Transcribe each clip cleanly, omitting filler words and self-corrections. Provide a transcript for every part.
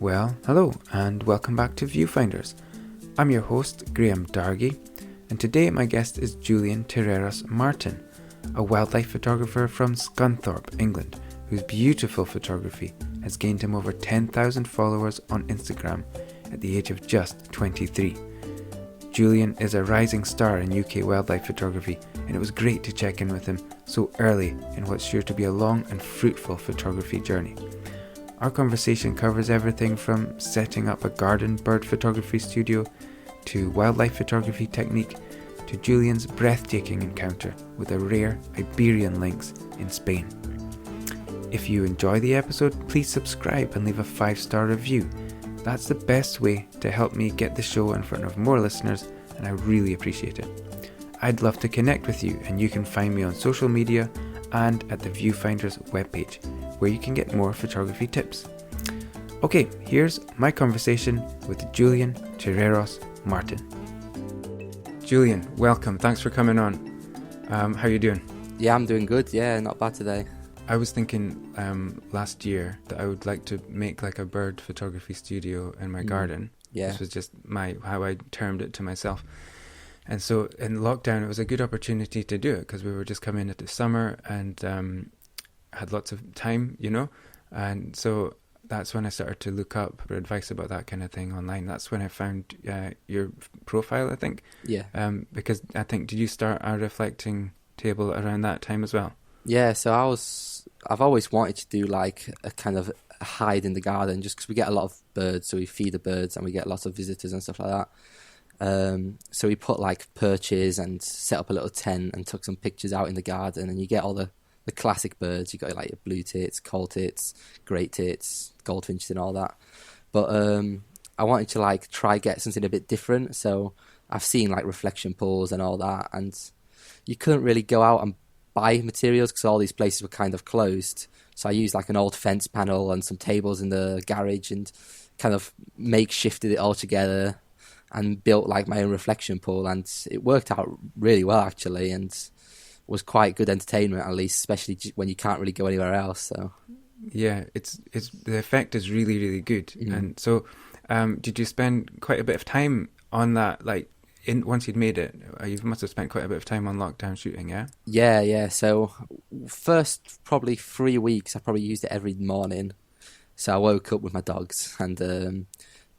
Well, hello and welcome back to Viewfinders. I'm your host, Graham Dargy, and today my guest is Julian Terreros-Martin, a wildlife photographer from Scunthorpe, England, whose beautiful photography has gained him over 10,000 followers on Instagram at the age of just 23. Julian is a rising star in UK wildlife photography, and it was great to check in with him so early in what's sure to be a long and fruitful photography journey. Our conversation covers everything from setting up a garden bird photography studio to wildlife photography technique to Julian's breathtaking encounter with a rare Iberian Lynx in Spain. If you enjoy the episode, please subscribe and leave a 5-star review. That's the best way to help me get the show in front of more listeners, and I really appreciate it. I'd love to connect with you, and you can find me on social media and at the Viewfinders webpage, where you can get more photography tips. Okay, here's my conversation with Julian Terreros-Martin. Julian, welcome. Thanks for coming on. How are you doing? Yeah, I'm doing good. Yeah, not bad today. I was thinking last year that I would like to make like a bird photography studio in my garden. Yeah. This was just how I termed it to myself. And so in lockdown, it was a good opportunity to do it because we were just coming into summer and had lots of time, and so that's when I started to look up for advice about that kind of thing online. That's when I found your profile, I think. Yeah. Because I think, did you start a reflecting table around that time as well? Yeah, so I've always wanted to do like a kind of hide in the garden just because we get a lot of birds, so we feed the birds and we get lots of visitors and stuff like that. So we put like perches and set up a little tent and took some pictures out in the garden, and you get all the classic birds. You got like your blue tits, coal tits, great tits, goldfinches and all that. But I wanted to like try get something a bit different. So I've seen like reflection pools and all that, and you couldn't really go out and buy materials because all these places were kind of closed. So I used like an old fence panel and some tables in the garage and kind of makeshifted it all together and built like my own reflection pool, and it worked out really well actually, and was quite good entertainment, at least, especially when you can't really go anywhere else. So yeah, it's the effect is really, really good. And so did you spend quite a bit of time on that, like once you'd made it? You must have spent quite a bit of time on lockdown shooting. Yeah, so first probably 3 weeks I probably used it every morning. So I woke up with my dogs and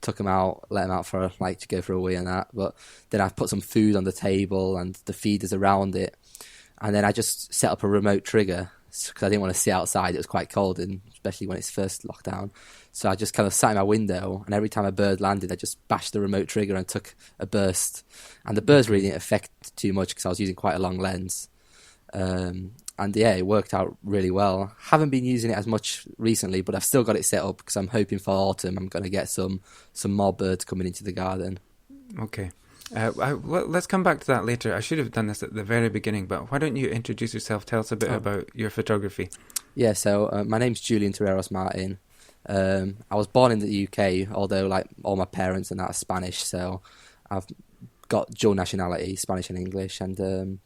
took them out, let them out for to go for a wee and that. But then I put some food on the table and the feeders around it, and then I just set up a remote trigger because I didn't want to sit outside. It was quite cold, and especially when it's first lockdown. So I just kind of sat in my window, and every time a bird landed, I just bashed the remote trigger and took a burst. And the birds really didn't affect too much because I was using quite a long lens. And yeah, it worked out really well. Haven't been using it as much recently, but I've still got it set up because I'm hoping for autumn I'm going to get some more birds coming into the garden. Okay. Let's come back to that later. I should have done this at the very beginning, but why don't you introduce yourself? Tell us a bit about your photography. Yeah, so my name's Julian Terreros-Martin. I was born in the UK, although like all my parents and that are Spanish, so I've got dual nationality, Spanish and English, and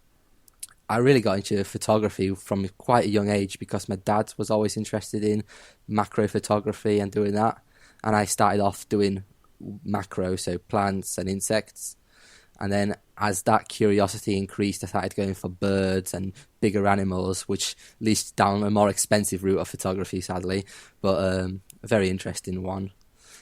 I really got into photography from quite a young age because my dad was always interested in macro photography and doing that, and I started off doing macro, so plants and insects. And then as that curiosity increased, I started going for birds and bigger animals, which leads down a more expensive route of photography, sadly, but a very interesting one.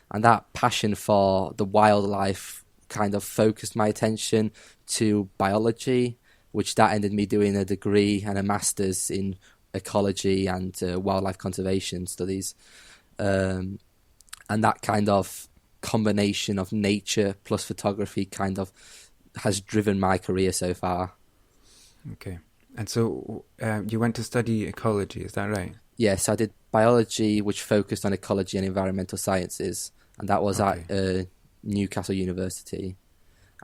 And that passion for the wildlife kind of focused my attention to biology, which that ended me doing a degree and a master's in ecology and wildlife conservation studies. And that kind of combination of nature plus photography kind of has driven my career so far. Okay. And so you went to study ecology, is that right? Yes, I did biology, which focused on ecology and environmental sciences, and that was at Newcastle University.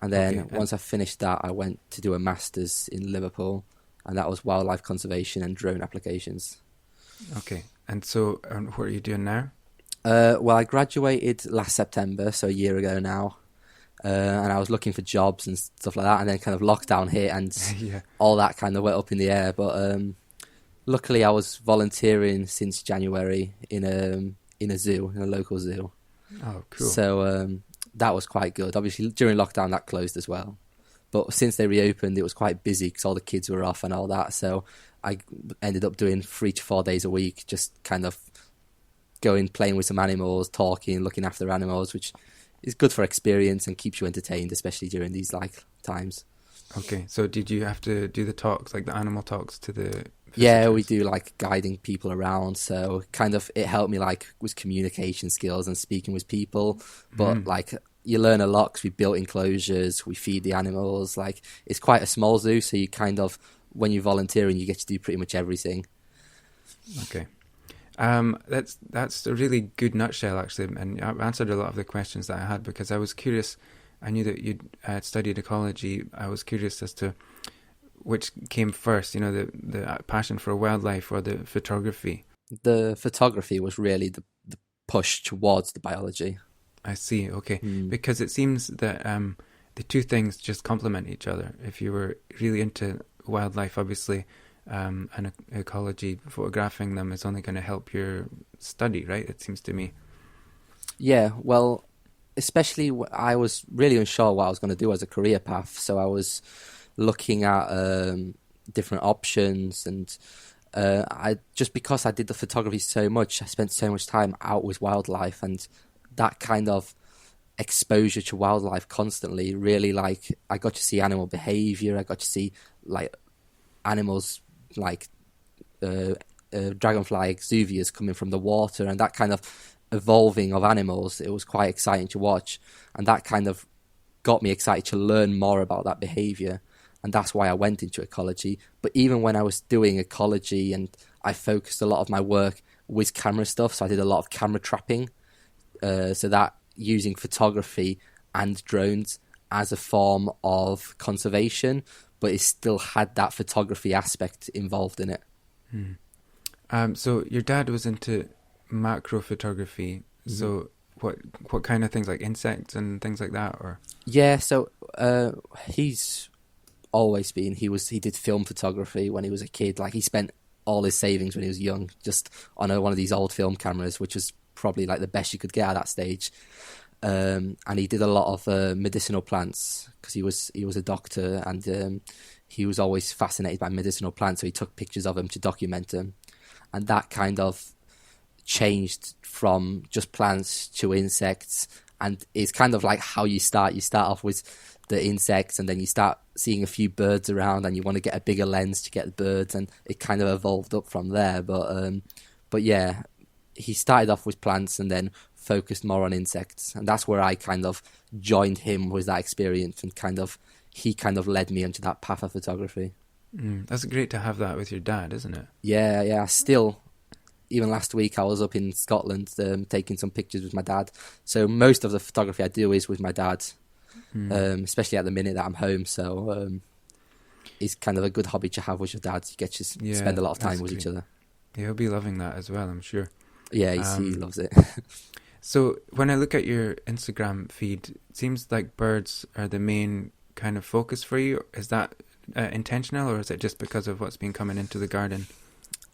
And then once I finished that, I went to do a master's in Liverpool, and that was wildlife conservation and drone applications. Okay. And so what are you doing now? Well, I graduated last September, so a year ago now. And I was looking for jobs and stuff like that, and then kind of lockdown hit and all that kind of went up in the air. But luckily I was volunteering since January in a zoo, in a local zoo. Oh, cool. So that was quite good. Obviously, during lockdown, that closed as well. But since they reopened, it was quite busy because all the kids were off and all that. So I ended up doing 3 to 4 days a week, just kind of going, playing with some animals, talking, looking after animals, which is good for experience and keeps you entertained, especially during these like times. Okay, so did you have to do the talks, like the animal talks to the visitors? Yeah, we do like guiding people around. So kind of it helped me like with communication skills and speaking with people. But like you learn a lot because we built enclosures, we feed the animals. Like it's quite a small zoo, so you kind of when you're volunteering, you get to do pretty much everything. Okay. That's a really good nutshell, actually, and I've answered a lot of the questions that I had because I was curious. I knew that you'd studied ecology. I was curious as to which came first, the passion for wildlife or the photography. The photography was really the push towards the biology. I see, okay. Because it seems that the two things just complement each other. If you were really into wildlife, obviously, and ecology, photographing them is only going to help your study, right? It seems to me. Yeah, well, especially I was really unsure what I was going to do as a career path, so I was looking at different options, and I just because I did the photography so much, I spent so much time out with wildlife, and that kind of exposure to wildlife constantly really like I got to see animal behavior, I got to see like animals like dragonfly exuvias coming from the water, and that kind of evolving of animals. It was quite exciting to watch, and that kind of got me excited to learn more about that behavior, and that's why I went into ecology. But even when I was doing ecology, and I focused a lot of my work with camera stuff, so I did a lot of camera trapping, so that using photography and drones as a form of conservation, but it still had that photography aspect involved in it. So your dad was into macro photography. So what kind of things, like insects and things like that, or? Yeah, so he's always been he did film photography when he was a kid. Like he spent all his savings when he was young just on one of these old film cameras, which was probably like the best you could get at that stage. And he did a lot of medicinal plants because he was a doctor, and he was always fascinated by medicinal plants, so he took pictures of them to document them, and that kind of changed from just plants to insects. And it's kind of like how you start off with the insects, and then you start seeing a few birds around, and you want to get a bigger lens to get the birds, and it kind of evolved up from there. But yeah, he started off with plants and then focused more on insects, and that's where I kind of joined him with that experience, and he kind of led me into that path of photography. That's great to have that with your dad, isn't it? Yeah. Still, even last week I was up in Scotland taking some pictures with my dad. So most of the photography I do is with my dad, especially at the minute that I'm home. So it's kind of a good hobby to have with your dad. You get to spend a lot of time with each other. Yeah, he'll be loving that as well, I'm sure. Yeah, he loves it. So when I look at your Instagram feed, it seems like birds are the main kind of focus for you. Is that intentional, or is it just because of what's been coming into the garden?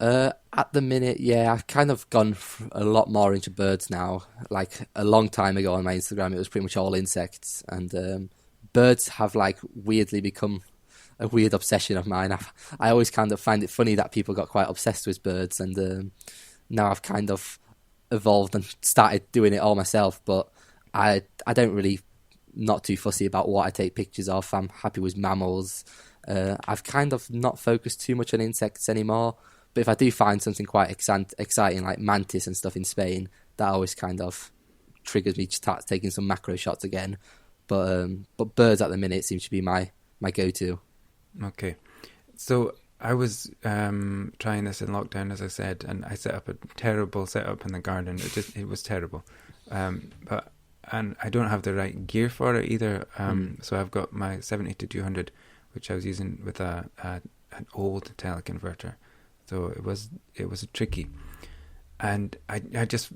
At the minute, yeah, I've kind of gone a lot more into birds now. Like a long time ago on my Instagram, it was pretty much all insects, and birds have like weirdly become a weird obsession of mine. I always kind of find it funny that people got quite obsessed with birds, and now I've kind of evolved and started doing it all myself. But I don't really, not too fussy about what I take pictures of. I'm happy with mammals. I've kind of not focused too much on insects anymore. But if I do find something quite exciting, like mantis and stuff in Spain, that always kind of triggers me to start taking some macro shots again. But birds at the minute seem to be my go-to. Okay. So I was trying this in lockdown, as I said, and I set up a terrible setup in the garden. It was terrible. And I don't have the right gear for it either. So I've got my 70-200, which I was using with an old teleconverter. So it was tricky, and I just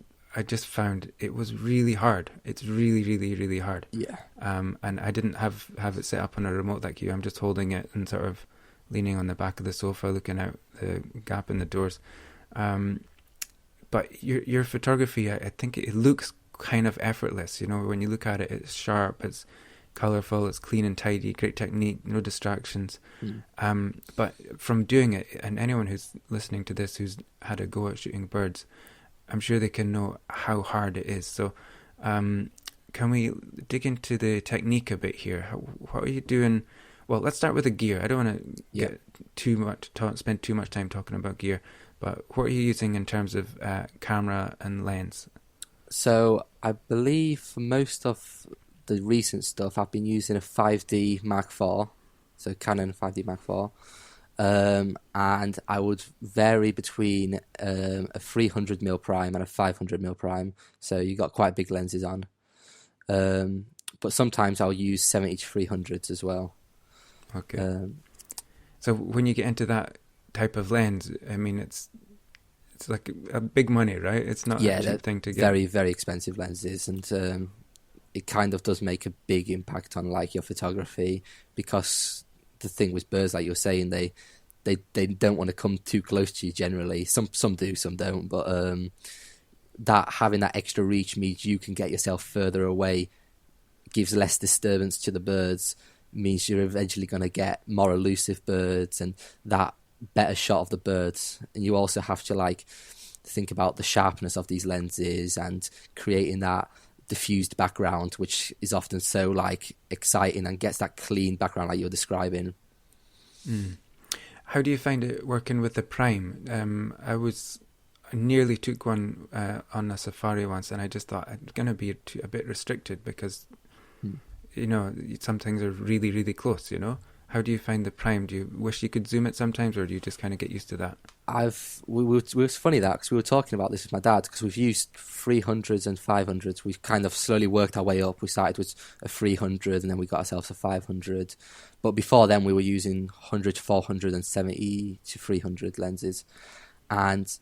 found it was really hard. It's really, really, really hard. Yeah. And I didn't have it set up on a remote like you. I'm just holding it and sort of leaning on the back of the sofa, looking out the gap in the doors. But your photography, I think it looks kind of effortless. You know, when you look at it, it's sharp, it's colourful, it's clean and tidy, great technique, no distractions. But from doing it, and anyone who's listening to this who's had a go at shooting birds, I'm sure they can know how hard it is. So can we dig into the technique a bit here? What are you doing? Well, let's start with the gear. I don't want to get spend too much time talking about gear, but what are you using in terms of camera and lens? So I believe for most of the recent stuff, I've been using a 5D Mark IV, so Canon 5D Mark IV, and I would vary between a 300mm prime and a 500mm prime, so you got quite big lenses on. But sometimes I'll use 70-300s as well. Okay. So when you get into that type of lens, I mean, it's like a big money, right? It's not a cheap thing to get. Very, very expensive lenses, and it kind of does make a big impact on like your photography, because the thing with birds, like you're saying, they don't want to come too close to you generally. Some do, some don't, but that having that extra reach means you can get yourself further away, gives less disturbance to the birds, means you're eventually going to get more elusive birds and that better shot of the birds. And you also have to like think about the sharpness of these lenses and creating that diffused background, which is often so like exciting and gets that clean background like you're describing. How do you find it working with the prime? I nearly took one on a safari once, and I just thought it's going to be a bit restricted because you know, some things are really, really close, you know? How do you find the prime? Do you wish you could zoom it sometimes, or do you just kind of get used to that? It was funny that, because we were talking about this with my dad, because we've used 300s and 500s. We've kind of slowly worked our way up. We started with a 300 and then we got ourselves a 500. But before then we were using 100 to 400 and 70 to 300 lenses. And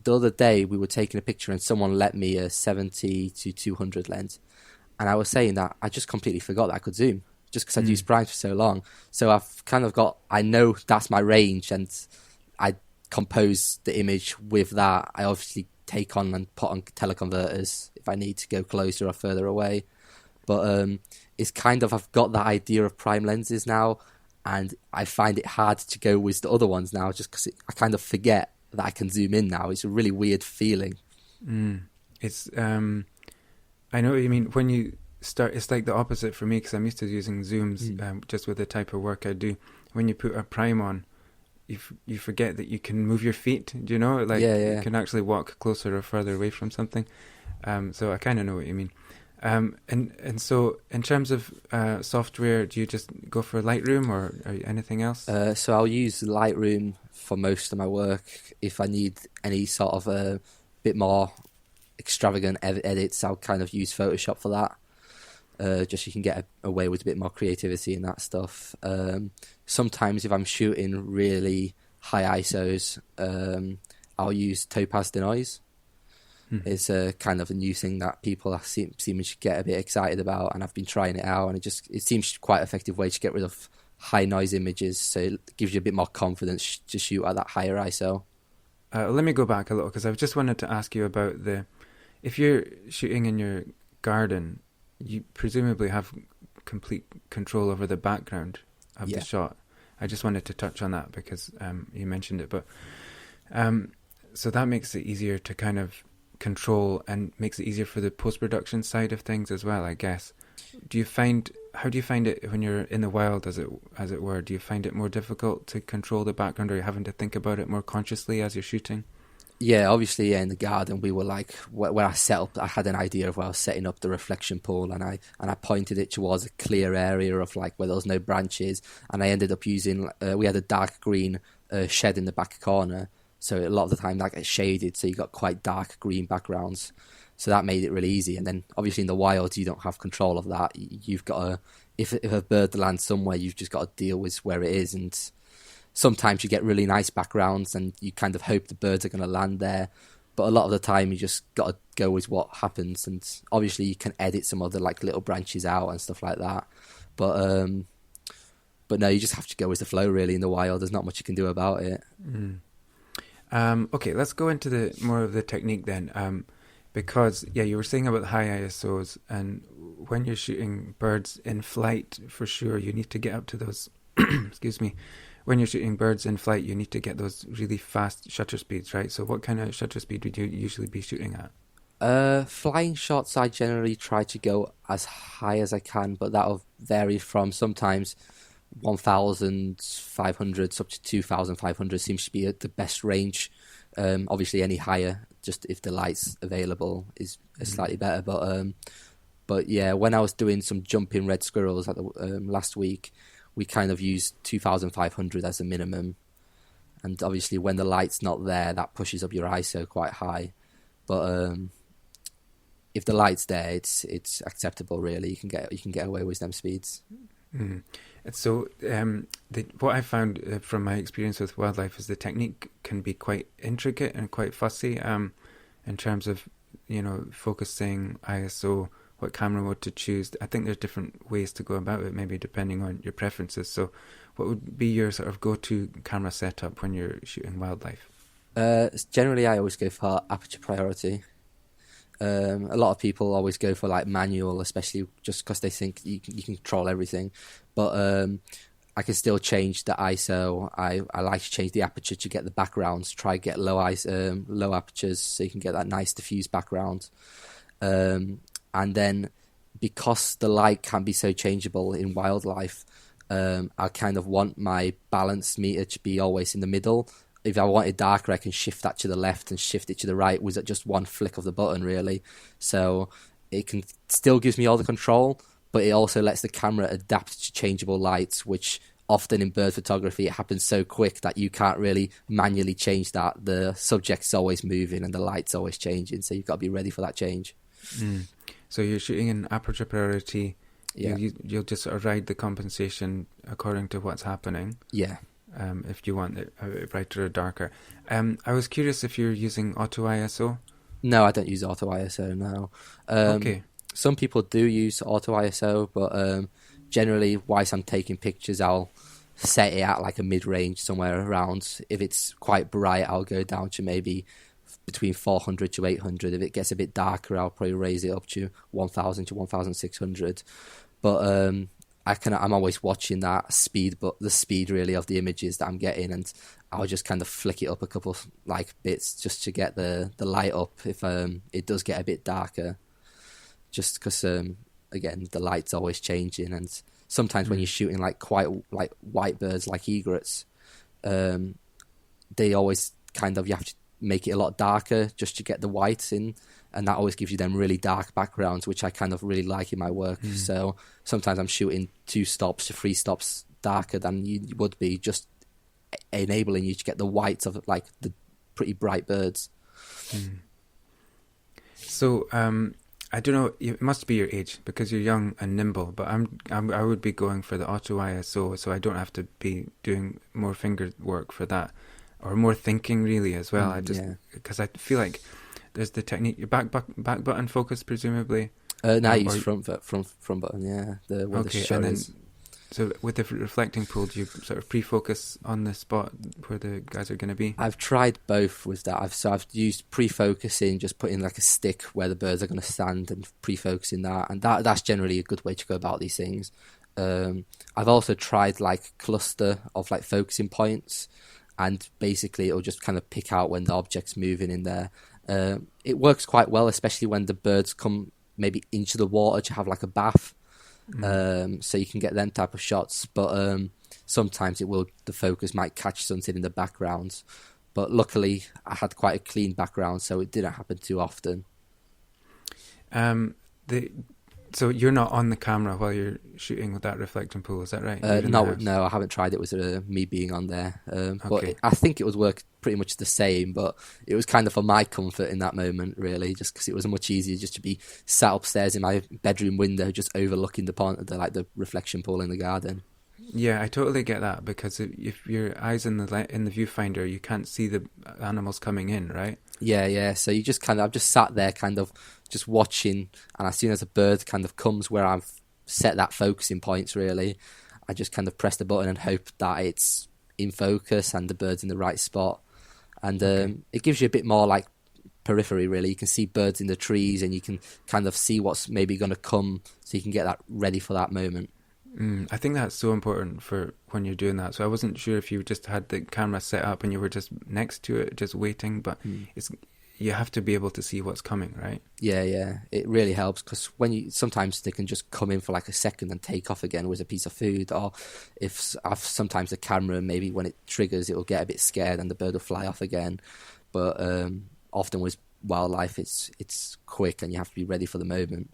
the other day we were taking a picture and someone lent me a 70 to 200 lens. And I was saying that I just completely forgot that I could zoom, just because I'd used primes for so long. So I've kind of I know that's my range, and I compose the image with that. I obviously take on and put on teleconverters if I need to go closer or further away. But it's kind of, I've got that idea of prime lenses now, and I find it hard to go with the other ones now, just because I kind of forget that I can zoom in now. It's a really weird feeling. It's... I know what you mean. When you start, it's like the opposite for me, because I'm used to using zooms just with the type of work I do. When you put a prime on, you forget that you can move your feet. Do you know? Like you can actually walk closer or further away from something. So I kind of know what you mean. And so in terms of software, do you just go for Lightroom or anything else? So I'll use Lightroom for most of my work. If I need any sort of a bit more extravagant edits, I'll kind of use Photoshop for that. Just so you can get away with a bit more creativity and that stuff. Sometimes if I'm shooting really high ISOs, I'll use Topaz Denoise. It's a kind of a new thing that people seem to get a bit excited about, and I've been trying it out, and it seems quite an effective way to get rid of high noise images, so it gives you a bit more confidence to shoot at that higher ISO. Let me go back a little, because I just wanted to ask you about if you're shooting in your garden, you presumably have complete control over the background of the shot. I just wanted to touch on that because you mentioned it, but so that makes it easier to kind of control and makes it easier for the post-production side of things as well, I guess. How do you find it when you're in the wild, as it were? Do you find it more difficult to control the background, or are you having to think about it more consciously as you're shooting? Yeah, obviously, in the garden, we were like, where I set up, I had an idea of where I was setting up the reflection pool, and I pointed it towards a clear area of like where there was no branches, and I ended up using, we had a dark green shed in the back corner, so a lot of the time that gets shaded, so you got quite dark green backgrounds, so that made it really easy. And then obviously in the wild, you don't have control of that. You've got to, if a bird lands somewhere, you've just got to deal with where it is, and sometimes you get really nice backgrounds and you kind of hope the birds are going to land there, but a lot of the time you just got to go with what happens. And obviously you can edit some other like little branches out and stuff like that, but no, you just have to go with the flow really. In the wild, there's not much you can do about it. Okay, let's go into more of the technique then. because you were saying about high ISOs, and when you're shooting birds in flight, for sure, you need to get up to those. Excuse me. When you're shooting birds in flight, you need to get those really fast shutter speeds, right? So, what kind of shutter speed would you usually be shooting at? Flying shots, I generally try to go as high as I can, but that'll vary from sometimes 1,500 up to 2,500 seems to be the best range. Obviously, any higher, just if the light's available, is slightly better. But yeah, when I was doing some jumping red squirrels at the last week, we kind of used 2,500 as a minimum. And obviously, when the light's not there, that pushes up your ISO quite high. But if the light's there, it's acceptable. Really, you can get away with them speeds. Mm. So, what I found from my experience with wildlife is the technique can be quite intricate and quite fussy in terms of, focusing, ISO, what camera mode to choose. I think there's different ways to go about it, maybe depending on your preferences. So, what would be your sort of go-to camera setup when you're shooting wildlife? Generally, I always go for aperture priority. A lot of people always go for like manual, especially just because they think you can control everything. But I can still change the ISO. I like to change the aperture to get the backgrounds. Try get low apertures so you can get that nice diffused background. And then because the light can be so changeable in wildlife, I kind of want my balance meter to be always in the middle. If I want it darker, I can shift that to the left and shift it to the right with just one flick of the button, really. So it still gives me all the control, but it also lets the camera adapt to changeable lights, which often in bird photography, it happens so quick that you can't really manually change that. The subject's always moving and the light's always changing, so you've got to be ready for that change. Mm. So you're shooting in aperture priority. Yeah. You'll just sort of ride the compensation according to what's happening. Yeah. If you want it brighter or darker. I was curious if you're using auto ISO. No, I don't use auto ISO now. Okay. Some people do use auto ISO, but generally, whilst I'm taking pictures, I'll set it at like a mid-range somewhere around. If it's quite bright, I'll go down to maybe between 400 to 800. If it gets a bit darker, I'll probably raise it up to 1,000 to 1,600. But I'm always watching that speed, but the speed really of the images that I'm getting, and I'll just kind of flick it up a couple like bits just to get the light up if it does get a bit darker. Just because again the light's always changing, and sometimes when you're shooting like quite like white birds like egrets, they always kind of you have to make it a lot darker just to get the whites in. And that always gives you them really dark backgrounds, which I kind of really like in my work. So sometimes I'm shooting 2 stops to 3 stops darker than you would be, just enabling you to get the whites of like the pretty bright birds. So I don't know. It must be your age because you're young and nimble. But I would be going for the auto ISO, so I don't have to be doing more finger work for that, or more thinking really as well. Because I feel like. There's the technique, your back button focus, presumably. No, I use front button. Yeah, the shutters. So with the reflecting pool, do you sort of pre-focus on the spot where the guys are going to be? I've tried both with that. I've used pre-focusing, just putting like a stick where the birds are going to stand and pre-focusing that, and that's generally a good way to go about these things. I've also tried like cluster of like focusing points, and basically it'll just kind of pick out when the object's moving in there. It works quite well, especially when the birds come maybe into the water to have like a bath, so you can get them type of shots. But sometimes the focus might catch something in the background. But luckily, I had quite a clean background, so it didn't happen too often. So you're not on the camera while you're shooting with that reflecting pool, is that right? No, I haven't tried it with me being on there. But I think it would work pretty much the same, but it was kind of for my comfort in that moment, really, just because it was much easier just to be sat upstairs in my bedroom window, just overlooking the reflection pool in the garden. Yeah, I totally get that, because if your eyes in the viewfinder, you can't see the animals coming in, right? Yeah. So you just I've just sat there kind of just watching, and as soon as a bird kind of comes where I've set that focusing points, really, I just kind of press the button and hope that it's in focus and the bird's in the right spot. And it gives you a bit more like periphery, really. You can see birds in the trees, and you can kind of see what's maybe going to come, so you can get that ready for that moment. I think that's so important for when you're doing that. So I wasn't sure if you just had the camera set up and you were just next to it, just waiting, but you have to be able to see what's coming, right? Yeah, it really helps, because sometimes they can just come in for like a second and take off again with a piece of food, or if sometimes the camera, maybe when it triggers, it will get a bit scared and the bird will fly off again. But often with wildlife, it's quick and you have to be ready for the moment.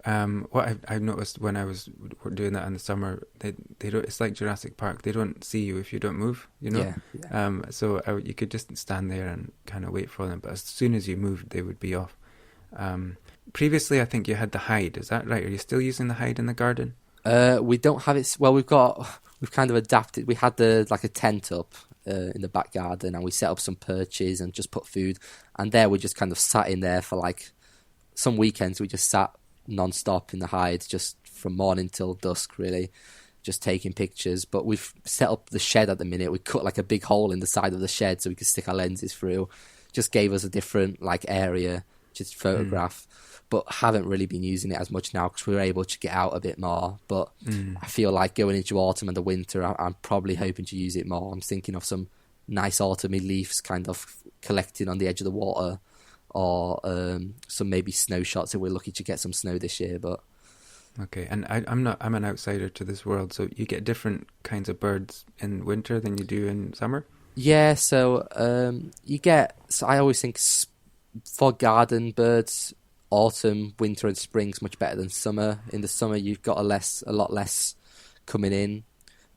What I've noticed when I was doing that in the summer, they don't. It's like Jurassic Park. They don't see you if you don't move. You know. Yeah. So you could just stand there and kind of wait for them. But as soon as you moved, they would be off. Previously, I think you had the hide. Is that right? Are you still using the hide in the garden? We don't have it. Well, we've kind of adapted. We had a tent up in the back garden, and we set up some perches and just put food. And there we just kind of sat in there for like some weekends. We just sat non-stop in the hide, just from morning till dusk, really, just taking pictures. But we've set up the shed at the minute. We cut like a big hole in the side of the shed so we could stick our lenses through. Just gave us a different like area to photograph, but haven't really been using it as much now because we were able to get out a bit more. But I feel like going into autumn and the winter, I'm probably hoping to use it more. I'm thinking of some nice autumny leaves kind of collecting on the edge of the water, or some maybe snow shots if we're lucky to get some snow this year. But okay, and I'm an outsider to this world, so you get different kinds of birds in winter than you do in summer? Yeah, so I always think for garden birds, autumn, winter and spring's much better than summer. In the summer you've got a lot less coming in.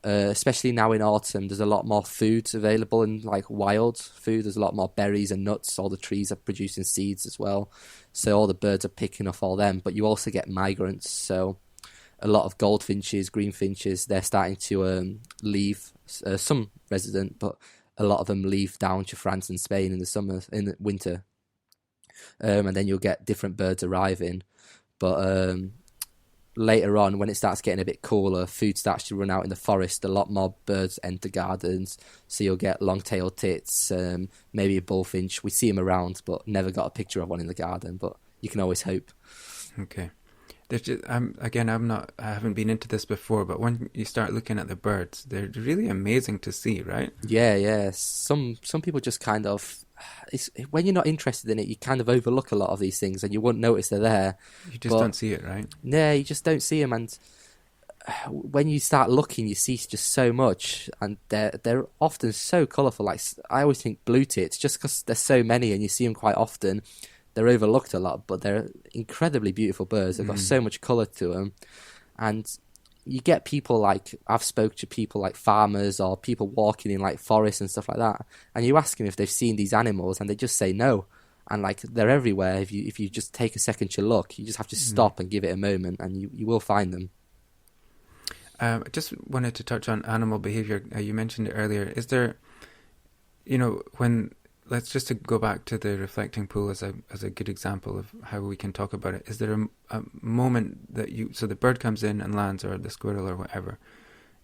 Especially now in autumn, there's a lot more foods available, in like wild food. There's a lot more berries and nuts. All the trees are producing seeds as well, so all the birds are picking off all them. But you also get migrants, so a lot of goldfinches, greenfinches, they're starting to leave. Some resident, but a lot of them leave down to France and Spain in the winter, and then you'll get different birds arriving. But later on, when it starts getting a bit cooler, food starts to run out in the forest. A lot more birds enter gardens, so you'll get long-tailed tits, maybe a bullfinch. We see them around, but never got a picture of one in the garden. But you can always hope. Okay. There's just, I haven't been into this before, but when you start looking at the birds, they're really amazing to see, right? Yeah. Some people just kind of, when you're not interested in it, you kind of overlook a lot of these things, and you won't notice they're there. You just don't see it, right? Yeah, you just don't see them, and when you start looking, you see just so much, and they're often so colourful. Like, I always think blue tits, just because there's so many and you see them quite often, they're overlooked a lot, but they're incredibly beautiful birds. They've got so much colour to them, and you get people like, I've spoke to people like farmers or people walking in like forests and stuff like that, and you ask them if they've seen these animals, and they just say no. And like, they're everywhere. If you just take a second to look, you just have to stop and give it a moment, and you will find them. I just wanted to touch on animal behaviour. You mentioned it earlier. Is there, let's just to go back to the reflecting pool as a good example of how we can talk about it. Is there a moment that so the bird comes in and lands, or the squirrel or whatever,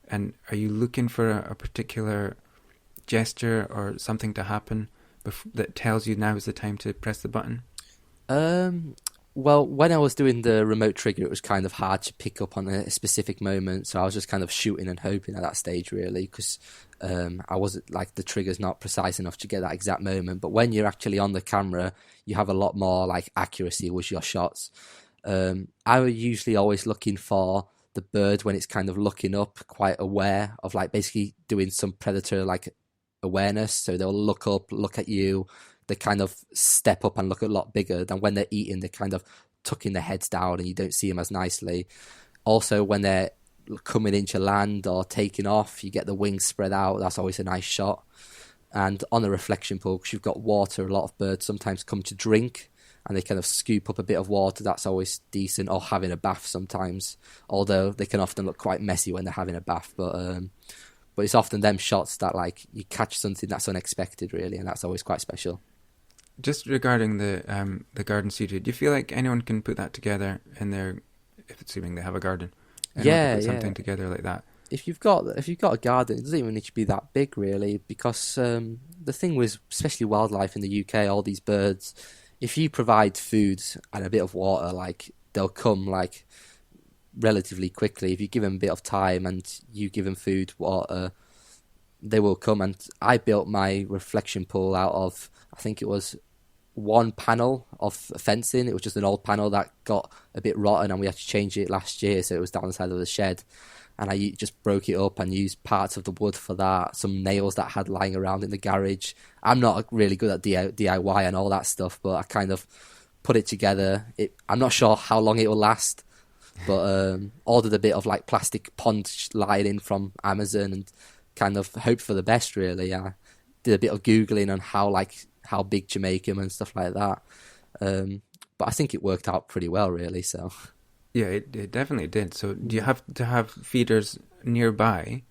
and are you looking for a particular gesture or something to happen that tells you now is the time to press the button? Well, when I was doing the remote trigger, it was kind of hard to pick up on a specific moment, so I was just kind of shooting and hoping at that stage, really, because I wasn't like, the trigger's not precise enough to get that exact moment. But when you're actually on the camera, you have a lot more like accuracy with your shots. I was usually always looking for the bird when it's kind of looking up, quite aware of like basically doing some predator like awareness. So they'll look up, look at you. They kind of step up and look a lot bigger than when they're eating. They're kind of tucking their heads down and you don't see them as nicely. Also, when they're coming into land or taking off, you get the wings spread out. That's always a nice shot. And on the reflection pool, because you've got water, a lot of birds sometimes come to drink and they kind of scoop up a bit of water. That's always decent. Or having a bath sometimes, although they can often look quite messy when they're having a bath. But it's often them shots that like you catch something that's unexpected, really, and that's always quite special. Just regarding the garden studio, do you feel like anyone can put that together in their, if assuming they have a garden, put something together like that? if you've got a garden, it doesn't even need to be that big really, because the thing with especially wildlife in the UK, all these birds, if you provide food and a bit of water, like they'll come like relatively quickly. If you give them a bit of time and you give them food, water, they will come. And I built my reflection pool out of, I think it was one panel of fencing. It was just an old panel that got a bit rotten and we had to change it last year, so it was down the side of the shed. And I just broke it up and used parts of the wood for that, some nails that I had lying around in the garage. I'm not really good at DIY and all that stuff, but I kind of put it together. I'm not sure how long it will last, but ordered a bit of like plastic pond lining from Amazon and kind of hoped for the best really. I did a bit of Googling on how big to make them and stuff like that. But I think it worked out pretty well really, so... Yeah, it definitely did. So do you have to have feeders nearby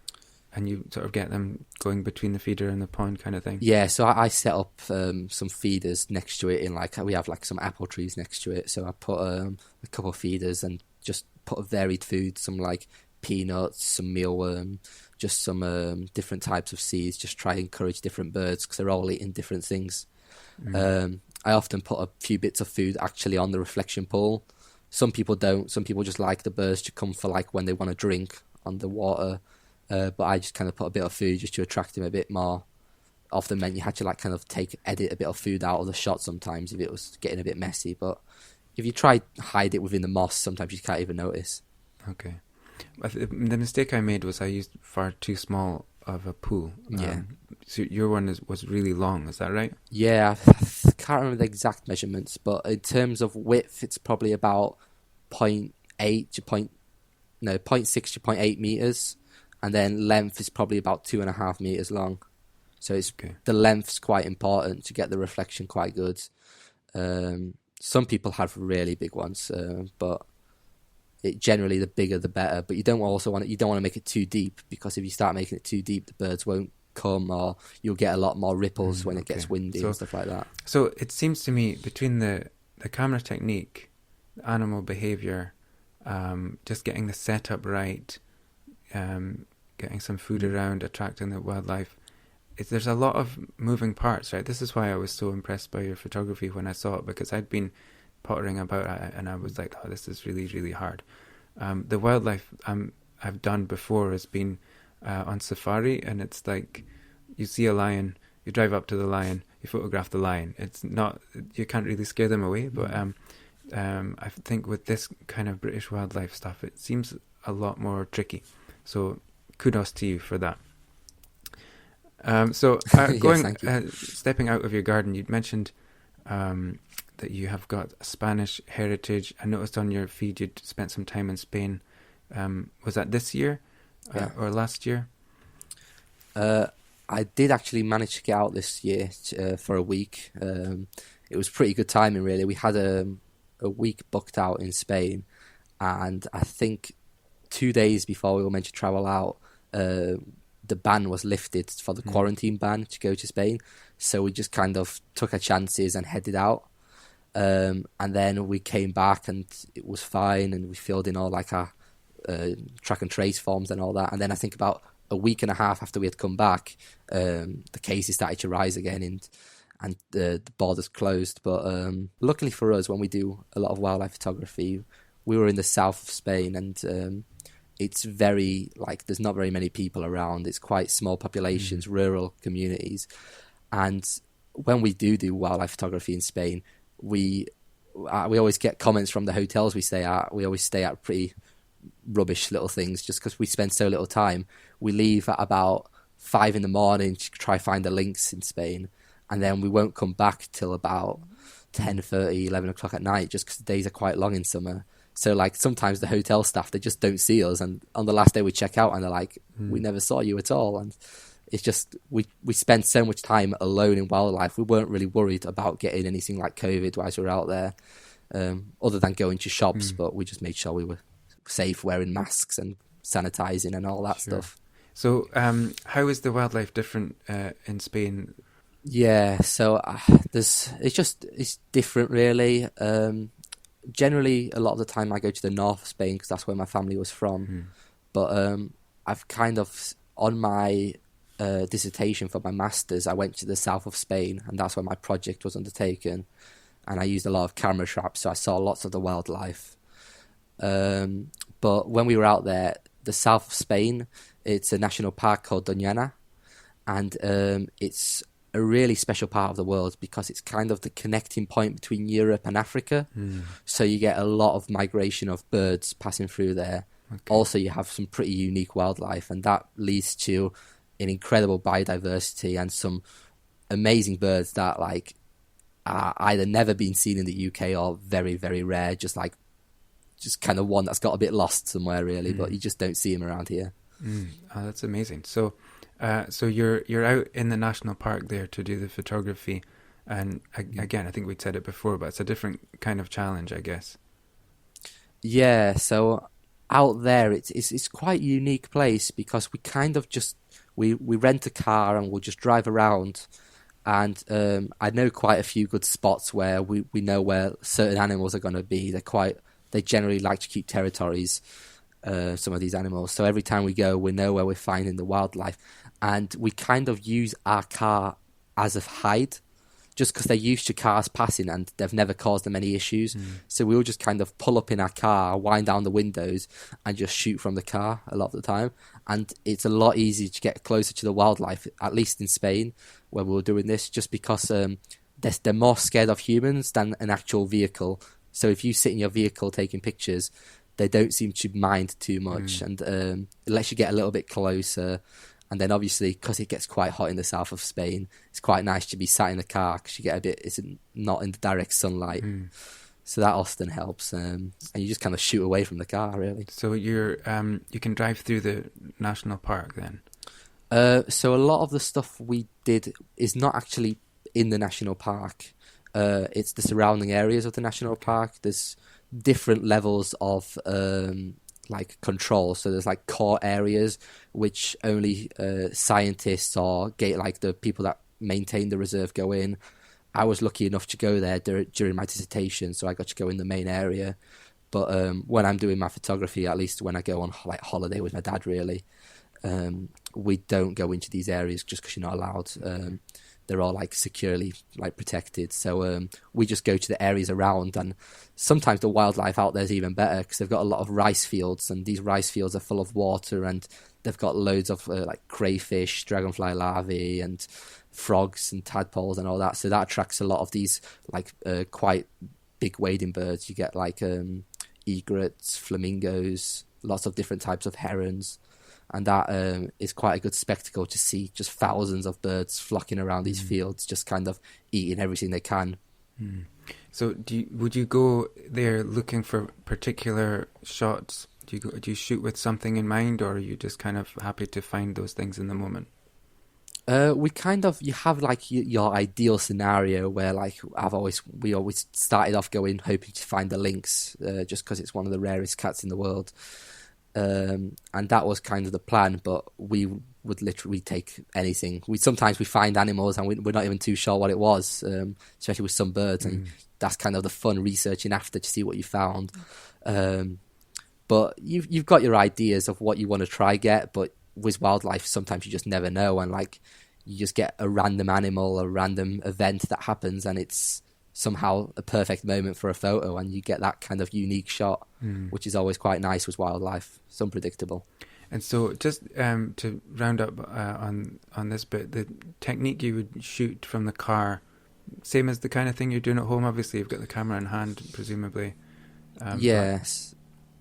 and you sort of get them going between the feeder and the pond kind of thing? Yeah, so I set up some feeders next to it in we have like some apple trees next to it. So I put a couple of feeders and just put a varied food, some like peanuts, some mealworm, just some different types of seeds, just try to encourage different birds because they're all eating different things. I often put a few bits of food actually on the reflection pool. Some people don't. Some people just like the birds to come for like when they want to drink on the water. But I just kind of put a bit of food just to attract them a bit more. Often meant you had to like kind of edit a bit of food out of the shot sometimes if it was getting a bit messy. But if you try hide it within the moss, sometimes you can't even notice. Okay. The mistake I made was I used far too small of a pool. Yeah. So your one was really long, is that right? Yeah, I can't remember the exact measurements, but in terms of width, it's probably about 0.6 to 0.8 meters, and then length is probably about 2.5 meters long. So it's the length's quite important to get the reflection quite good. Some people have really big ones, but generally the bigger the better. But you don't want to make it too deep, because if you start making it too deep, the birds won't come, or you'll get a lot more ripples when it gets windy and stuff like that. So it seems to me between the camera technique, the animal behavior, just getting the setup right, getting some food around, attracting the wildlife, there's a lot of moving parts, right? This is why I was so impressed by your photography when I saw it, because I'd been pottering about it and I was like, oh, this is really, really hard. The wildlife I've done before has been on safari, and it's like you see a lion, you drive up to the lion, you photograph the lion. It's not, you can't really scare them away, but I think with this kind of British wildlife stuff, it seems a lot more tricky. So kudos to you for that. Stepping out of your garden, you'd mentioned that you have got Spanish heritage. I noticed on your feed you'd spent some time in Spain. Was that this year or last year? I did actually manage to get out this year for a week. It was pretty good timing, really. We had a week booked out in Spain, and I think 2 days before we were meant to travel out, the ban was lifted for the quarantine ban to go to Spain. So we just kind of took our chances and headed out. And then we came back and it was fine, and we filled in all like our track and trace forms and all that. And then I think about a week and a half after we had come back, the cases started to rise again, and the borders closed. But luckily for us, when we do a lot of wildlife photography, we were in the south of Spain, and it's very, like, there's not very many people around. It's quite small populations, rural communities. And when we do wildlife photography in Spain, we always get comments from the hotels we stay at. We always stay at pretty rubbish little things just because we spend so little time. We leave at about 5 a.m. to try find the lynx in Spain, and then we won't come back till about 10:30, 11 o'clock at night, just because the days are quite long in summer. So like sometimes the hotel staff, they just don't see us, and on the last day we check out and they're like, we never saw you at all. And it's just we spend so much time alone in wildlife. We weren't really worried about getting anything like COVID whilst we were out there, other than going to shops, but we just made sure we were safe, wearing masks and sanitizing and all that stuff. So how is the wildlife different in Spain? Yeah, so it's different really. Generally, a lot of the time I go to the north of Spain because that's where my family was from. But I've kind of, on my dissertation for my master's, I went to the south of Spain, and that's where my project was undertaken. And I used a lot of camera traps, so I saw lots of the wildlife. But when we were out there, the south of Spain, it's a national park called Doñana, and it's a really special part of the world because it's kind of the connecting point between Europe and Africa. So you get a lot of migration of birds passing through there. Okay. Also, you have some pretty unique wildlife, and that leads to an incredible biodiversity and some amazing birds that like are either never been seen in the UK or very, very rare, just kind of one that's got a bit lost somewhere, really, but you just don't see them around here. Oh, that's amazing. So you're out in the national park there to do the photography, and again, I think we said it before, but it's a different kind of challenge, I guess. Yeah, so out there, it's quite a unique place because we kind of just we rent a car and we'll just drive around. And I know quite a few good spots where we know where certain animals are going to be. They generally like to keep territories, some of these animals. So every time we go, we know where we're finding the wildlife. And we kind of use our car as a hide, just because they're used to cars passing and they've never caused them any issues. So we'll just kind of pull up in our car, wind down the windows, and just shoot from the car a lot of the time. And it's a lot easier to get closer to the wildlife, at least in Spain, where we were doing this, just because they're more scared of humans than an actual vehicle. So if you sit in your vehicle taking pictures, they don't seem to mind too much, and it lets you get a little bit closer. And then obviously, because it gets quite hot in the south of Spain, it's quite nice to be sat in the car because you get it's not in the direct sunlight. So that often helps, and you just kind of shoot away from the car, really. So you can drive through the national park then? So a lot of the stuff we did is not actually in the national park. It's the surrounding areas of the national park. There's different levels of like control. So there's like core areas which only scientists or like the people that maintain the reserve go in. I was lucky enough to go there during my dissertation, so I got to go in the main area. But when I'm doing my photography, at least when I go on like holiday with my dad, really, we don't go into these areas just because you're not allowed. They're all like securely like protected. So we just go to the areas around, and sometimes the wildlife out there is even better because they've got a lot of rice fields, and these rice fields are full of water, and they've got loads of like crayfish, dragonfly larvae, and frogs and tadpoles and all that. So that attracts a lot of these like quite big wading birds. You get like egrets, flamingos, lots of different types of herons. And that is quite a good spectacle to see, just thousands of birds flocking around these fields, just kind of eating everything they can. So would you go there looking for particular shots? Do you shoot with something in mind, or are you just kind of happy to find those things in the moment? You have like your ideal scenario where like we always started off hoping to find the lynx, just because it's one of the rarest cats in the world. And that was kind of the plan, but we would literally take anything. Sometimes we find animals and we're not even too sure what it was, especially with some birds, and that's kind of the fun researching after to see what you found. But you've got your ideas of what you want to try get, but with wildlife sometimes you just never know, and like you just get a random animal, a random event that happens, and it's somehow a perfect moment for a photo, and you get that kind of unique shot, which is always quite nice with wildlife. It's unpredictable. And so just to round up on this bit, the technique you would shoot from the car, same as the kind of thing you're doing at home? Obviously, you've got the camera in hand, presumably. Yes.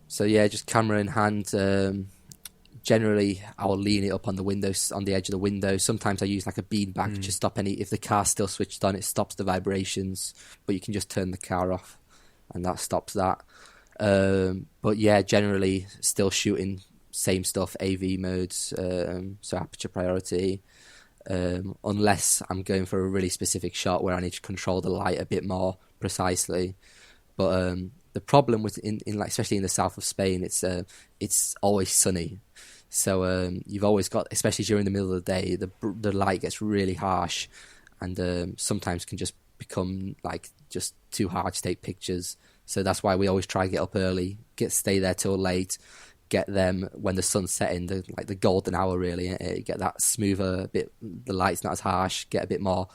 So yeah, just camera in hand. Generally, I'll lean it up on the edge of the window. Sometimes I use like a beanbag to stop if the car's still switched on, it stops the vibrations, but you can just turn the car off and that stops that. But yeah, generally still shooting same stuff, AV modes, so aperture priority, unless I'm going for a really specific shot where I need to control the light a bit more precisely. But the problem with like especially in the south of Spain, it's always sunny. So you've always got, especially during the middle of the day, the light gets really harsh, and sometimes can just become like just too hard to take pictures. So that's why we always try to get up early, stay there till late, get them when the sun's setting, the golden hour really. You get that smoother bit, the light's not as harsh, get a bit more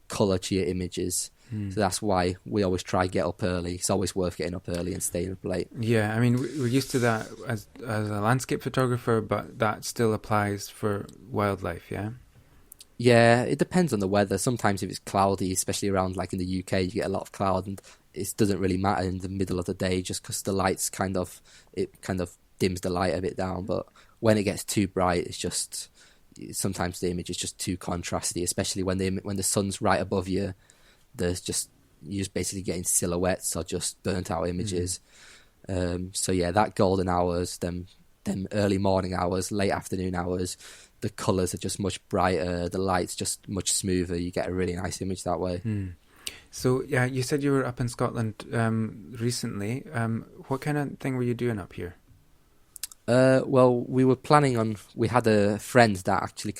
colour to your images. So that's why we always try get up early. It's always worth getting up early and staying up late. Yeah, I mean, we're used to that as a landscape photographer, but that still applies for wildlife, yeah? Yeah, it depends on the weather. Sometimes if it's cloudy, especially around like in the UK, you get a lot of cloud, and it doesn't really matter in the middle of the day just because the light's kind of dims the light a bit down. But when it gets too bright, it's just sometimes the image is just too contrasty, especially when the sun's right above you. You're just basically getting silhouettes or just burnt out images. So yeah, that golden hours, them early morning hours, late afternoon hours, the colours are just much brighter, the light's just much smoother. You get a really nice image that way. So yeah, you said you were up in Scotland recently. What kind of thing were you doing up here? Well, we had a friend that actually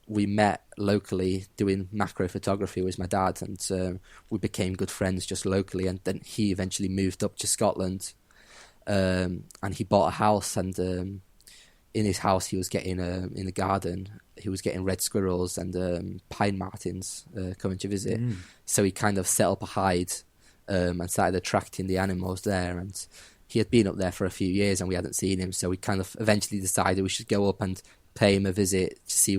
we met locally doing macro photography with my dad, and we became good friends just locally, and then he eventually moved up to Scotland, and he bought a house, and in his house he was getting, in the garden, he was getting red squirrels and pine martins coming to visit, so he kind of set up a hide and started attracting the animals there, and he had been up there for a few years and we hadn't seen him, so we kind of eventually decided we should go up and pay him a visit to see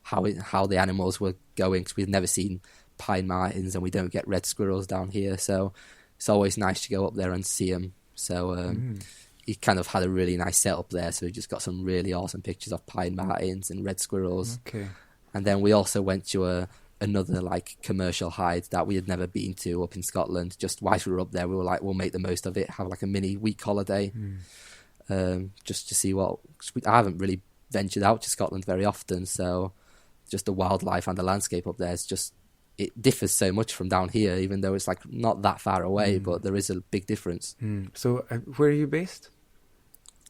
how the animals were going, because we'd never seen pine martins and we don't get red squirrels down here, so it's always nice to go up there and see them. So he kind of had a really nice setup there, so we just got some really awesome pictures of pine martins and red squirrels. Okay. And then we also went to another like commercial hide that we had never been to up in Scotland. Just whilst we were up there, we were like, we'll make the most of it, have like a mini week holiday, just to see I haven't really ventured out to Scotland very often, so just the wildlife and the landscape up there it differs so much from down here, even though it's like not that far away, but there is a big difference. So where are you based?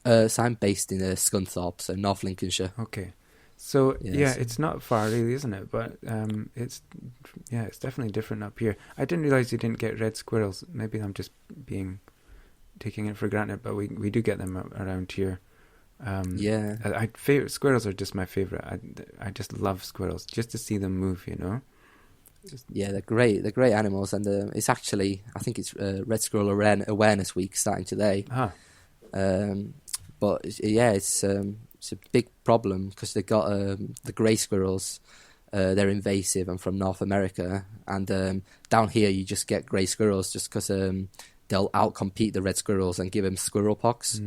So I'm based in Scunthorpe, so North Lincolnshire. Okay. So Yes. it's not far really, isn't it? But it's definitely different up here. I didn't realize you didn't get red squirrels. Maybe I'm just taking it for granted, but we do get them around here. Squirrels are just my favorite. I just love squirrels, just to see them move, you know. Yeah, they're great. They're great animals, and it's actually, I think it's Red Squirrel Awareness Week starting today. But it's a big problem because they got the grey squirrels. They're invasive and from North America, and down here you just get grey squirrels just because they'll outcompete the red squirrels and give them squirrel pox,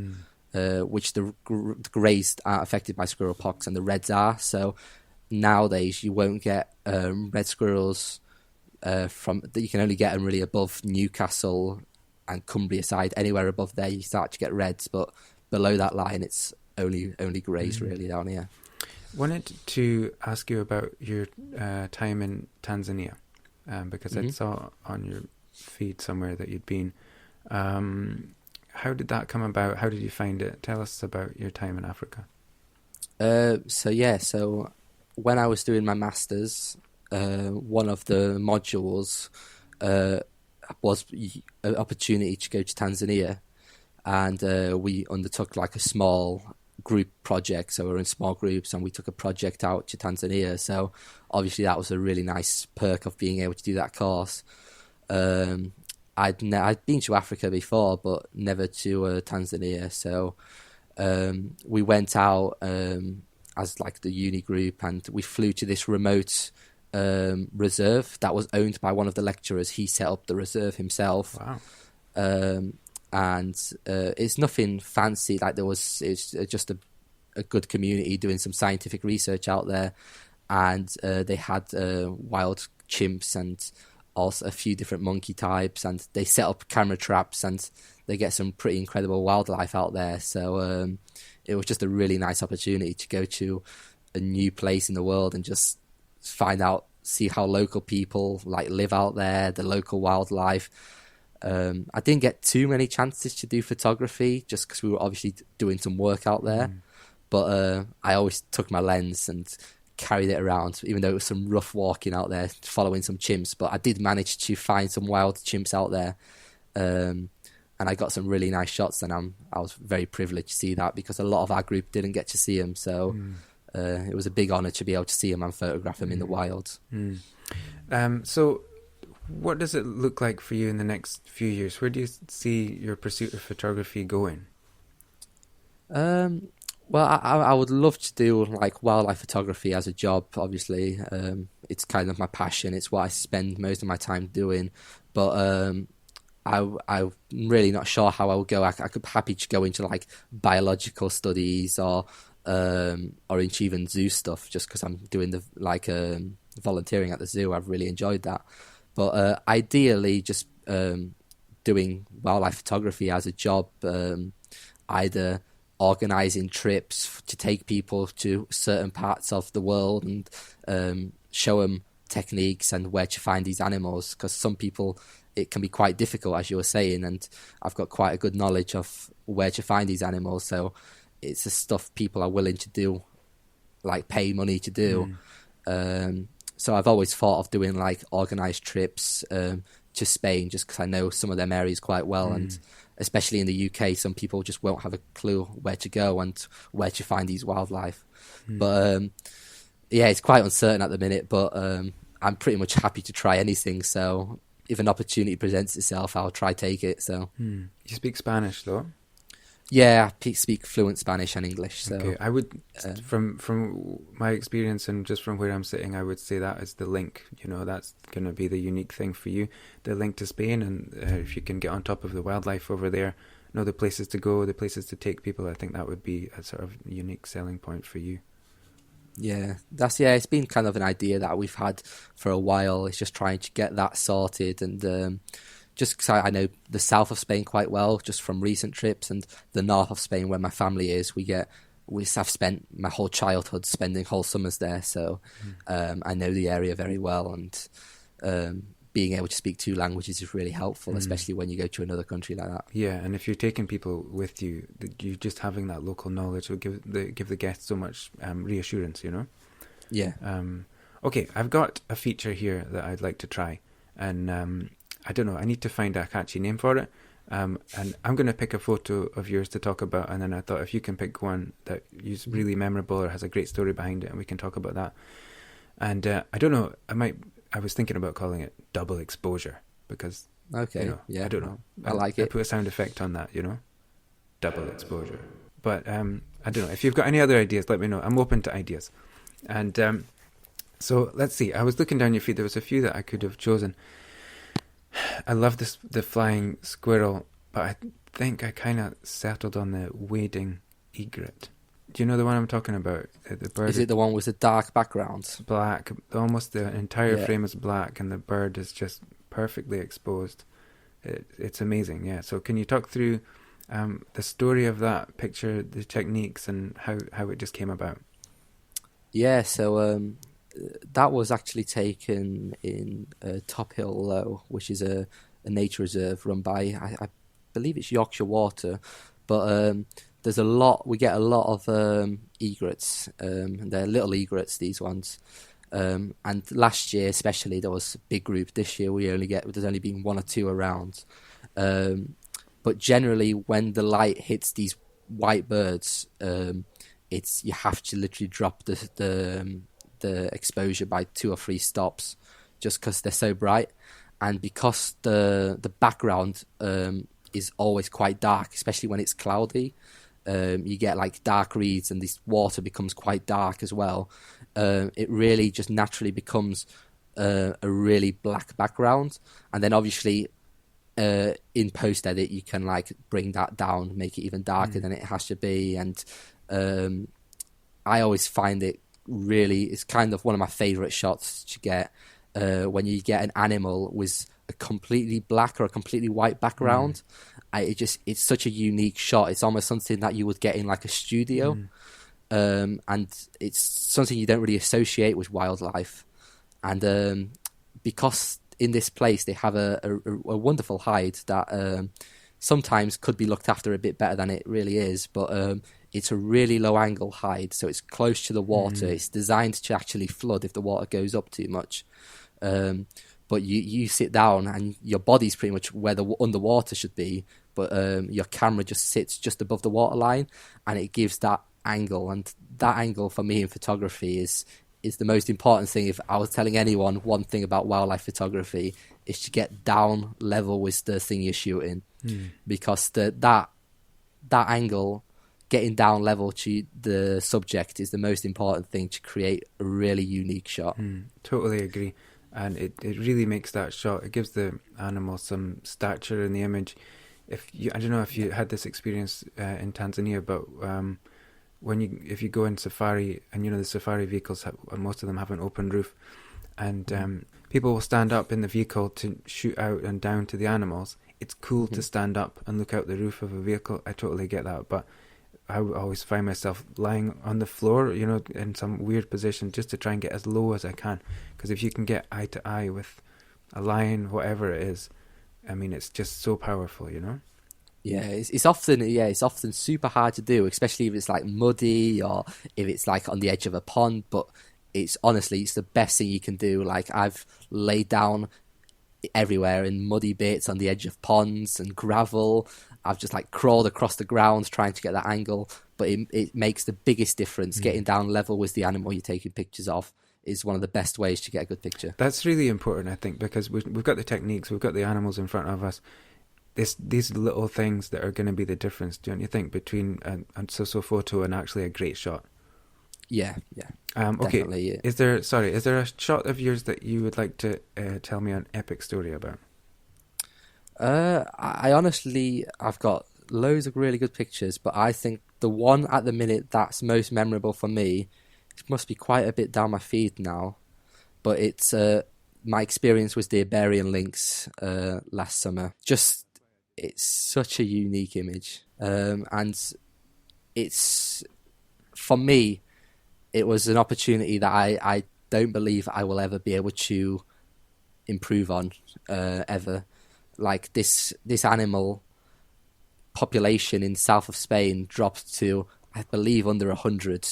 which the greys aren't affected by squirrel pox and the reds are. So nowadays you won't get red squirrels you can only get them really above Newcastle and Cumbria side. Anywhere above there you start to get reds, but below that line it's only greys really down here. Wanted to ask you about your time in Tanzania, because I saw on your feed somewhere that you'd been. How did that come about? How did you find it? Tell us about your time in Africa. So when I was doing my masters, one of the modules was an opportunity to go to Tanzania, and we undertook like a small group project. So we were in small groups and we took a project out to Tanzania. So obviously that was a really nice perk of being able to do that course. I'd been to Africa before, but never to Tanzania. So we went out as like the uni group, and we flew to this remote reserve that was owned by one of the lecturers. He set up the reserve himself. Wow. And it's nothing fancy. Like it's just a good community doing some scientific research out there, and they had wild chimps and also a few different monkey types, and they set up camera traps, and they get some pretty incredible wildlife out there. So it was just a really nice opportunity to go to a new place in the world and just see how local people like live out there, the local wildlife. I didn't get too many chances to do photography just because we were obviously doing some work out there, but I always took my lens and carried it around, even though it was some rough walking out there following some chimps. But I did manage to find some wild chimps out there, and I got some really nice shots, and I was very privileged to see that, because a lot of our group didn't get to see them. So it was a big honour to be able to see them and photograph them in the wild. So what does it look like for you in the next few years? Where do you see your pursuit of photography going? Well, I would love to do like wildlife photography as a job. Obviously, it's kind of my passion. It's what I spend most of my time doing. But I'm really not sure how I would go. I could be happy to go into like biological studies or into even zoo stuff, just because I'm doing the volunteering at the zoo. I've really enjoyed that. But ideally, just doing wildlife photography as a job, either organising trips to take people to certain parts of the world and show them techniques and where to find these animals, because some people, it can be quite difficult, as you were saying, and I've got quite a good knowledge of where to find these animals, so it's the stuff people are willing to do, like pay money to do. So I've always thought of doing like organised trips to Spain, just because I know some of them areas quite well, and especially in the UK, some people just won't have a clue where to go and where to find these wildlife. But yeah, it's quite uncertain at the minute, but I'm pretty much happy to try anything. So if an opportunity presents itself, I'll try take it. So You speak Spanish, though? Yeah, I speak fluent Spanish and English. So okay, I would, from my experience and just from where I'm sitting, I would say that is the link. You know, that's going to be the unique thing for you, the link to Spain. And if you can get on top of the wildlife over there, know the places to go, the places to take people, I think that would be a sort of unique selling point for you. Yeah, it's been kind of an idea that we've had for a while. It's just trying to get that sorted, and just because I know the south of Spain quite well, just from recent trips, and the north of Spain where my family is, I've spent my whole childhood spending whole summers there, so I know the area very well, and being able to speak two languages is really helpful, especially when you go to another country like that. Yeah, and if you're taking people with you, you just having that local knowledge will give the guests so much reassurance, you know? Yeah. Okay, I've got a feature here that I'd like to try, and I don't know, I need to find a catchy name for it, and I'm going to pick a photo of yours to talk about, and then I thought if you can pick one that is really memorable or has a great story behind it, and we can talk about that. And I don't know, I was thinking about calling it Double Exposure, because, okay, you know, yeah, I don't know. I like it. I put a sound effect on that, you know? Double Exposure. But I don't know, if you've got any other ideas, let me know. I'm open to ideas. And so let's see, I was looking down your feed, there was a few that I could have chosen. I love the flying squirrel, but I think I kind of settled on the wading egret. Do you know the one I'm talking about? The bird is it the one with the dark background? Black, almost the entire Yeah. frame is black, and the bird is just perfectly exposed. It's amazing, yeah. So can you talk through the story of that picture, the techniques, and how it just came about? Yeah, so that was actually taken in Top Hill Low, which is a nature reserve run by, I believe it's Yorkshire Water, but we get a lot of egrets, they're little egrets, these ones, and last year especially there was a big group. This year there's only been one or two around, but generally when the light hits these white birds, you have to literally drop the exposure by 2 or 3 stops, just because they're so bright, and because the background is always quite dark, especially when it's cloudy. You get like dark reeds, and this water becomes quite dark as well. It really just naturally becomes a really black background, and then obviously in post edit you can like bring that down, make it even darker than it has to be, and I always find it really, it's kind of one of my favourite shots to get when you get an animal with a completely black or a completely white background. It's such a unique shot. It's almost something that you would get in like a studio, and it's something you don't really associate with wildlife. And because in this place they have a wonderful hide that sometimes could be looked after a bit better than it really is, but it's a really low angle hide, so it's close to the water. It's designed to actually flood if the water goes up too much. But you sit down and your body's pretty much where the underwater should be, but your camera just sits just above the waterline, and it gives that angle. And that angle for me in photography is the most important thing. If I was telling anyone one thing about wildlife photography, is to get down level with the thing you're shooting, because that angle, getting down level to the subject, is the most important thing to create a really unique shot. Totally agree. And it really makes that shot. It gives the animal some stature in the image. I don't know if you had this experience in Tanzania, but if you go in safari, and the safari vehicles, most of them have an open roof, and people will stand up in the vehicle to shoot out and down to the animals. It's cool to stand up and look out the roof of a vehicle. I totally get that, but I always find myself lying on the floor, in some weird position, just to try and get as low as I can. Because if you can get eye to eye with a lion, whatever it is, I mean, it's just so powerful, Yeah, it's often super hard to do, especially if it's like muddy or if it's like on the edge of a pond. But it's the best thing you can do. Like, I've laid down everywhere in muddy bits on the edge of ponds and gravel. I've just like crawled across the ground trying to get that angle, but it makes the biggest difference. Getting down level with the animal you're taking pictures of is one of the best ways to get a good picture. That's really important, I think, because we've got the techniques, we've got the animals in front of us. These little things that are going to be the difference, don't you think, between a so-so photo and actually a great shot? Yeah. Okay. Definitely, yeah. Is there a shot of yours that you would like to tell me an epic story about? I've got loads of really good pictures, but I think the one at the minute that's most memorable for me, it must be quite a bit down my feed now, but it's my experience with the Iberian Lynx last summer. It's such a unique image, and it's, for me, it was an opportunity that I don't believe I will ever be able to improve on ever. Like, this animal population in south of Spain dropped to, I believe, under 100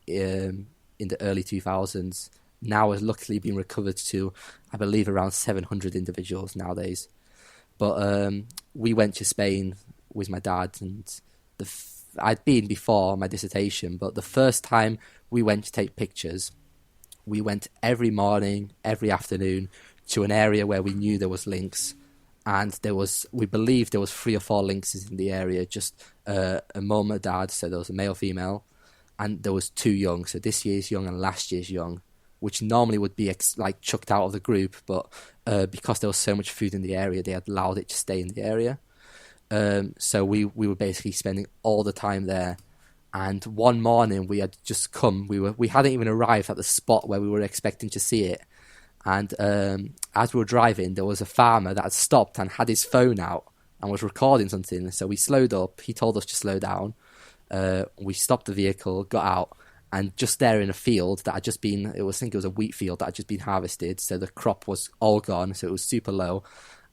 in the early 2000s. Now has luckily been recovered to, I believe, around 700 individuals nowadays. But we went to Spain with my dad, and I'd been before my dissertation, but the first time we went to take pictures, we went every morning, every afternoon to an area where we knew there was lynx. And we believed there was 3 or 4 lynxes in the area, just a mum, a dad, so there was a male, female, and there was 2 young, so this year's young and last year's young, which normally would be chucked out of the group, but because there was so much food in the area, they had allowed it to stay in the area. So we were basically spending all the time there. And one morning we had just come, we hadn't even arrived at the spot where we were expecting to see it. And as we were driving, there was a farmer that had stopped and had his phone out and was recording something. So we slowed up. He told us to slow down. We stopped the vehicle, got out, and just there in a field that had just been, I think it was a wheat field that had just been harvested. So the crop was all gone, so it was super low.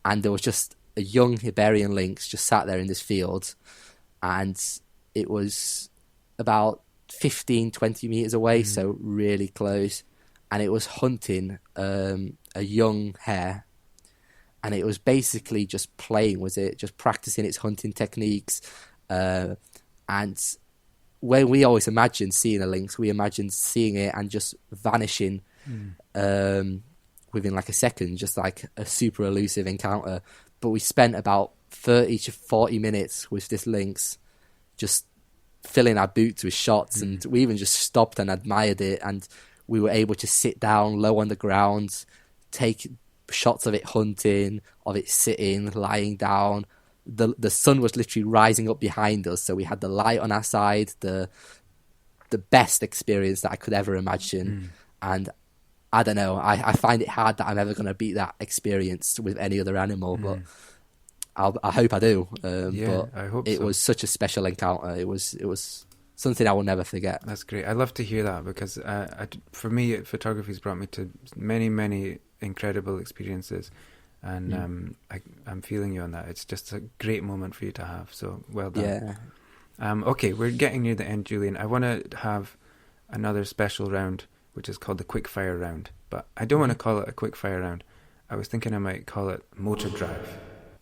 And there was just a young Iberian lynx just sat there in this field. And it was about 15, 20 meters away, so really close. And it was hunting a young hare, and it was basically just playing with it, just practicing its hunting techniques. And when we always imagine seeing a lynx, we imagine seeing it and just vanishing within like a second, just like a super elusive encounter. But we spent about 30 to 40 minutes with this lynx, just filling our boots with shots, and we even just stopped and admired it. And we were able to sit down low on the ground, take shots of it hunting, of it sitting, lying down. The sun was literally rising up behind us, so we had the light on our side, the best experience that I could ever imagine. And I don't know, I find it hard that I'm ever going to beat that experience with any other animal, but I hope I do. But I hope it was such a special encounter. It was something I will never forget. That's great. I love to hear that, because for me, photography's brought me to many, many incredible experiences, and I'm feeling you on that. It's just a great moment for you to have, so well done. Yeah. Okay, we're getting near the end, Julian. I want to have another special round, which is called the quickfire round, but I don't want to call it a quickfire round. I was thinking I might call it motor drive,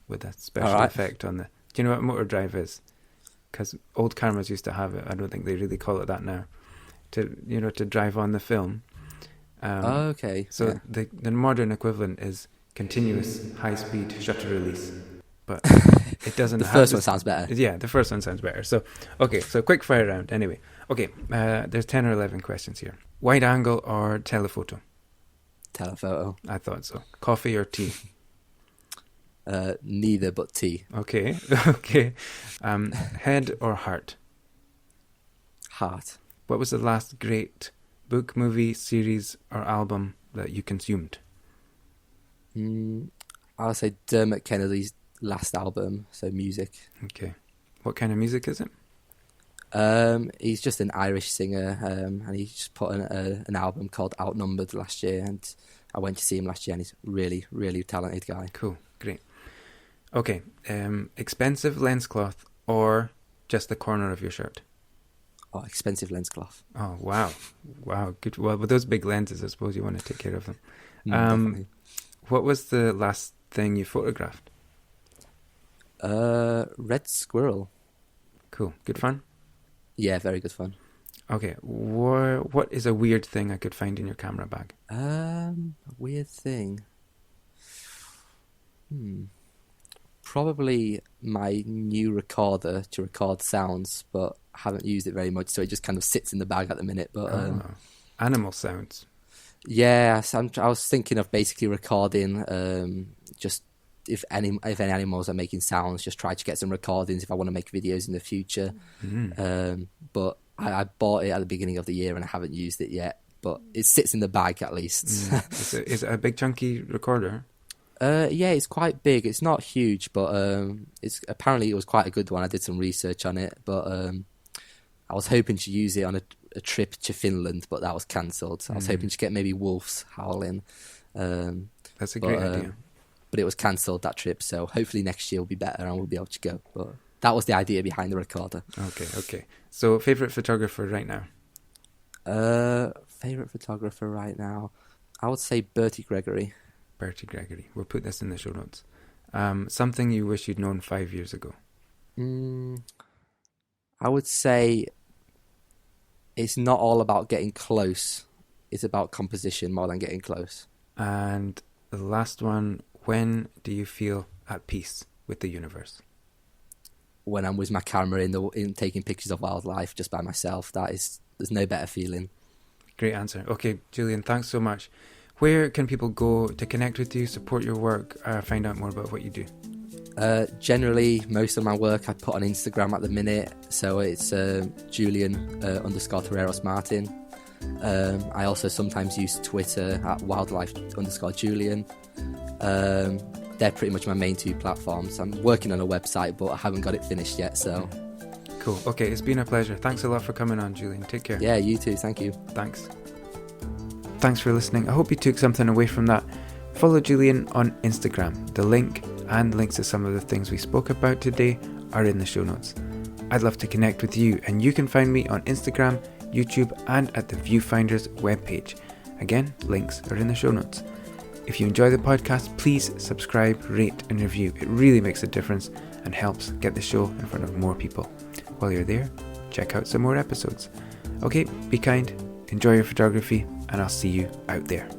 with a special effect on the Do you know what motor drive is? Because old cameras used to have it. I don't think they really call it that now. To drive on the film. Okay. So the modern equivalent is continuous high-speed shutter release. But it doesn't The have first one sounds better. Yeah, the first one sounds better. So, okay, so quick fire round. Anyway, okay, there's 10 or 11 questions here. Wide angle or telephoto? Telephoto. I thought so. Coffee or tea? Neither, but tea. Okay, okay. Head or heart? Heart. What was the last great book, movie, series, or album that you consumed? I'll say Dermot Kennedy's last album, so music. Okay. What kind of music is it? He's just an Irish singer, and he just put an album called Outnumbered last year, and I went to see him last year, and he's really, really talented guy. Cool, great. Okay, expensive lens cloth or just the corner of your shirt? Oh, expensive lens cloth. Oh, wow. Wow, good. Well, with those big lenses, I suppose you want to take care of them. Definitely. What was the last thing you photographed? Red squirrel. Cool. Good fun? Yeah, very good fun. Okay. What is a weird thing I could find in your camera bag? A weird thing. Probably my new recorder to record sounds, but I haven't used it very much, so it just kind of sits in the bag at the minute. But animal sounds. Yeah, so I was thinking of basically recording just if any animals are making sounds, just try to get some recordings if I want to make videos in the future. But I bought it at the beginning of the year and I haven't used it yet, but it sits in the bag at least. Is it a big chunky recorder? Yeah, it's quite big. It's not huge, but apparently it was quite a good one. I did some research on it, but I was hoping to use it on a trip to Finland, but that was cancelled. So I was hoping to get maybe wolves howling. That's a great idea. But it was cancelled, that trip, so hopefully next year will be better and we'll be able to go. But that was the idea behind the recorder. Okay. So, favourite photographer right now? Favourite photographer right now? I would say Bertie Gregory. Bertie Gregory. We'll put this in the show notes. Something you wish you'd known 5 years ago? I would say it's not all about getting close. It's about composition more than getting close. And the last one, when do you feel at peace with the universe? When I'm with my camera in taking pictures of wildlife just by myself. There's no better feeling. Great answer. Okay, Julian, thanks so much. Where can people go to connect with you, support your work, find out more about what you do? Generally, most of my work I put on Instagram at the minute, so it's Julian _Terreros-Martin. I also sometimes use Twitter at wildlife_Julian. They're pretty much my main two platforms. I'm working on a website, but I haven't got it finished yet, so... Cool. Okay, it's been a pleasure. Thanks a lot for coming on, Julian. Take care. Yeah, you too. Thank you. Thanks. Thanks for listening. I hope you took something away from that. Follow Julian on Instagram. The link and links to some of the things we spoke about today are in the show notes. I'd love to connect with you, and you can find me on Instagram, YouTube, and at the Viewfinders webpage. Again, links are in the show notes. If you enjoy the podcast, please subscribe, rate, and review. It really makes a difference and helps get the show in front of more people. While you're there, check out some more episodes. Okay, be kind, enjoy your photography, and I'll see you out there.